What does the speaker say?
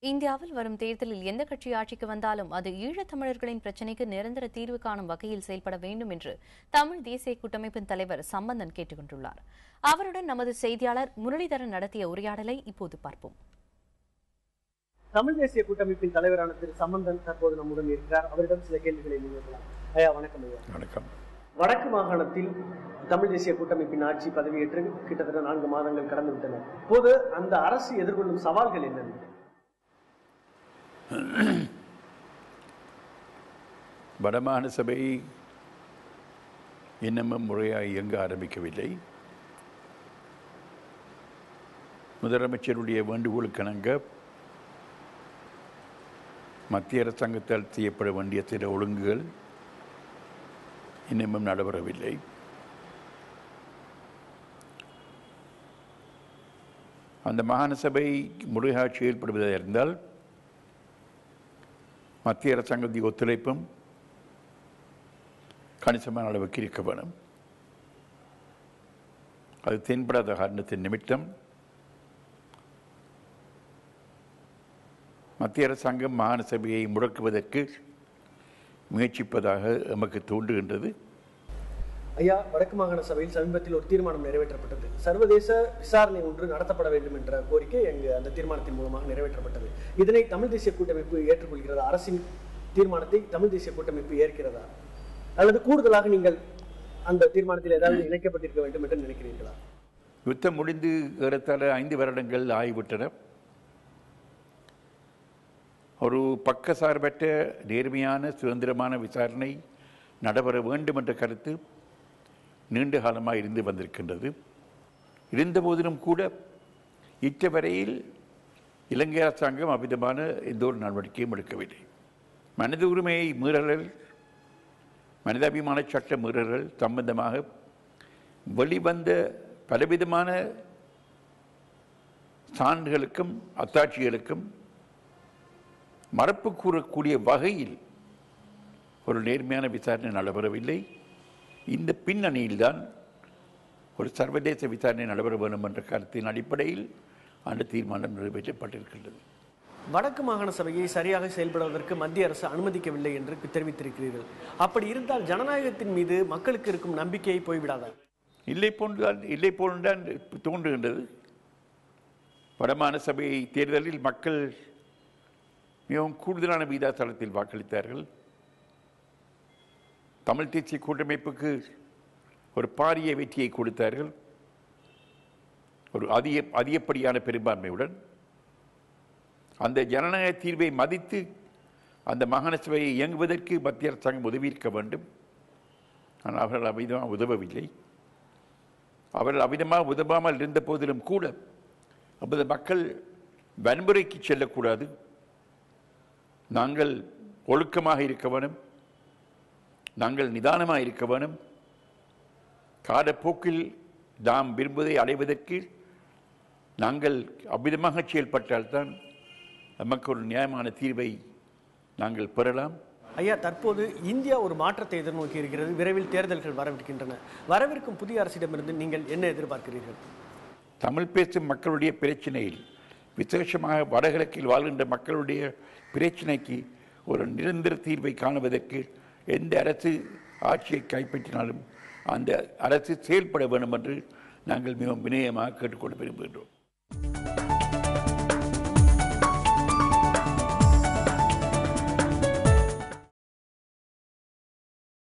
இந்தியாவில் வரும் தேர்தலில் எந்த கட்சி ஆட்சிக்கு வந்தாலும் அது ஈழத் தமிழர்களின் பிரச்சினைக்கு நிரந்தர தீர்வு காணும் வகையில் செயல்பட வேண்டும் என்று தமிழ் தேசிய கூட்டமைப்பின் தலைவர் சம்பந்தன் கேட்டுக் கொண்டுள்ளார். அவருடன் நமது செய்தியாளர் முரளிதரன் நடத்திய உரையாடலை இப்போது பார்ப்போம். தமிழ் தேசிய கூட்டமைப்பின் தலைவரான திரு சம்பந்தன் தற்போது நம்முடன் இருக்கிறார். அவரிடம் சில கேள்விகளை முன்வைக்கலாம். ஐயா வணக்கம். ஐயா வணக்கம். வடக்கு மாகாணத்தில் தமிழ் தேசிய கூட்டமைப்பின் ஆட்சி பதவியேற்று கிட்டத்தட்ட 4 மாதங்கள் கடந்து விட்டன. இப்போது அந்த அரசு எதிர்கொள்ளும் சவால்கள் என்னென்ன? வடமாகாண சபை இன்னமும் முறையாக இயங்க ஆரம்பிக்கவில்லை. முதலமைச்சருடைய வேண்டுகோளுக்கிணங்க மத்திய அரசாங்கத்தால் செய்யப்பட வேண்டிய சில ஒழுங்குகள் இன்னமும் நடைபெறவில்லை. அந்த மாகாண சபை முறையாக செயல்படுவதாக இருந்தால் மத்திய அரசாங்கத்தின் ஒத்துழைப்பும் கணிசமான அளவுக்கு இருக்க வேணும். அது தென்படாத காரணத்தின் நிமித்தம் மத்திய அரசாங்கம் மாகாண சபையை முடக்குவதற்கு முயற்சிப்பதாக நமக்கு தோன்றுகின்றது. ஐயா, வடக்கு மாகாண சபையில் சமீபத்தில் ஒரு தீர்மானம் நிறைவேற்றப்பட்டது. சர்வதேச விசாரணை ஒன்று நடத்தப்பட வேண்டும் என்ற கோரிக்கை அந்த தீர்மானத்தின் மூலமாக நிறைவேற்றப்பட்டது. இதனை தமிழ் தேசிய கூட்டமைப்பு ஏற்றுக்கொள்கிறதா? அரசின் தீர்மானத்தை தமிழ் தேசிய கூட்டமைப்பு ஏற்கிறதா? அல்லது கூடுதலாக நீங்கள் அந்த தீர்மானத்தில் ஏதாவது இணைக்கப்பட்டிருக்க வேண்டும் என்று நினைக்கிறீர்களா? யுத்தம் முடிந்து ஏறத்தாழ 5 வருடங்கள் ஆகிவிட்டன. ஒரு பக்கசார்பற்ற நேர்மையான சுதந்திரமான விசாரணை நடைபெற வேண்டும் என்ற கருத்து நீண்ட காலமாக இருந்து வந்திருக்கின்றது. இருந்தபோதிலும் கூட இச்சவரையில் இலங்கை அரசாங்கம் அவ்விதமான எந்த ஒரு நடவடிக்கையும் எடுக்கவில்லை. மனித உரிமை மீறல்கள், மனிதாபிமான சட்ட மீறல்கள் சம்பந்தமாக வெளிவந்த பலவிதமான சான்றுகளுக்கும் அத்தாட்சிகளுக்கும் மறுப்பு கூறக்கூடிய வகையில் ஒரு நேர்மையான விசாரணை நடைபெறவில்லை. இந்த பின்னணியில்தான் ஒரு சர்வதேச விசாரணை நடைபெற வேண்டும் என்ற கருத்தின் அடிப்படையில் அந்த தீர்மானம் நிறைவேற்றப்பட்டிருக்கின்றது. வடக்கு மாகாண சபையை சரியாக செயல்படுவதற்கு மத்திய அரசு அனுமதிக்கவில்லை என்று தெரிவித்திருக்கிறீர்கள். அப்படி இருந்தால் ஜனநாயகத்தின் மீது மக்களுக்கு இருக்கும் நம்பிக்கையை போய்விடாதா? இல்லை போன்றுதான் தோன்றுகின்றது. வடமாகாண சபை தேர்தலில் மக்கள் மிகவும் கூடுதலான விகிதாசாரத்தில் வாக்களித்தார்கள். தமிழ் தேசிய கூட்டமைப்புக்கு ஒரு பாரிய வெற்றியை கொடுத்தார்கள். ஒரு அதிகப்படியான பெரும்பான்மையுடன் அந்த ஜனநாயக தீர்வை மதித்து அந்த மாகாண சபையை இயங்குவதற்கு மத்திய அரசாங்கம் உதவியிருக்க வேண்டும். ஆனால் அவர்கள் அவ்விதமாக உதவவில்லை. அவர்கள் அவ்விதமாக உதவாமல் இருந்த போதிலும் கூட அப்போது மக்கள் வன்முறைக்கு செல்லக்கூடாது, நாங்கள் ஒழுக்கமாக இருக்க வேணும், நாங்கள் நிதானமாக இருக்க வேணும், காலப்போக்கில் நாம் விரும்புவதை அடைவதற்கு நாங்கள் அவ்விதமாக செயல்பட்டால்தான் நமக்கு ஒரு நியாயமான தீர்வை நாங்கள் பெறலாம். ஐயா, தற்போது இந்தியா ஒரு மாற்றத்தை எதிர்நோக்கி இருக்கிறது. விரைவில் தேர்தல்கள் வரவிருக்கின்றன. வரவிருக்கும் புதிய அரசிடமிருந்து நீங்கள் என்ன எதிர்பார்க்கிறீர்கள்? தமிழ் பேசும் மக்களுடைய பிரச்சனையில், விசேஷமாக வடகிழக்கில் வாழ்கின்ற மக்களுடைய பிரச்சனைக்கு ஒரு நிரந்தர தீர்வை காணுவதற்கு எந்த அரசு ஆட்சியை கைப்பற்றினாலும் அந்த அரசு செயல்பட வேண்டும் என்று நாங்கள் மிகவும் வினயமாக கேட்டுக்கொள்ள விரும்புகின்றோம்.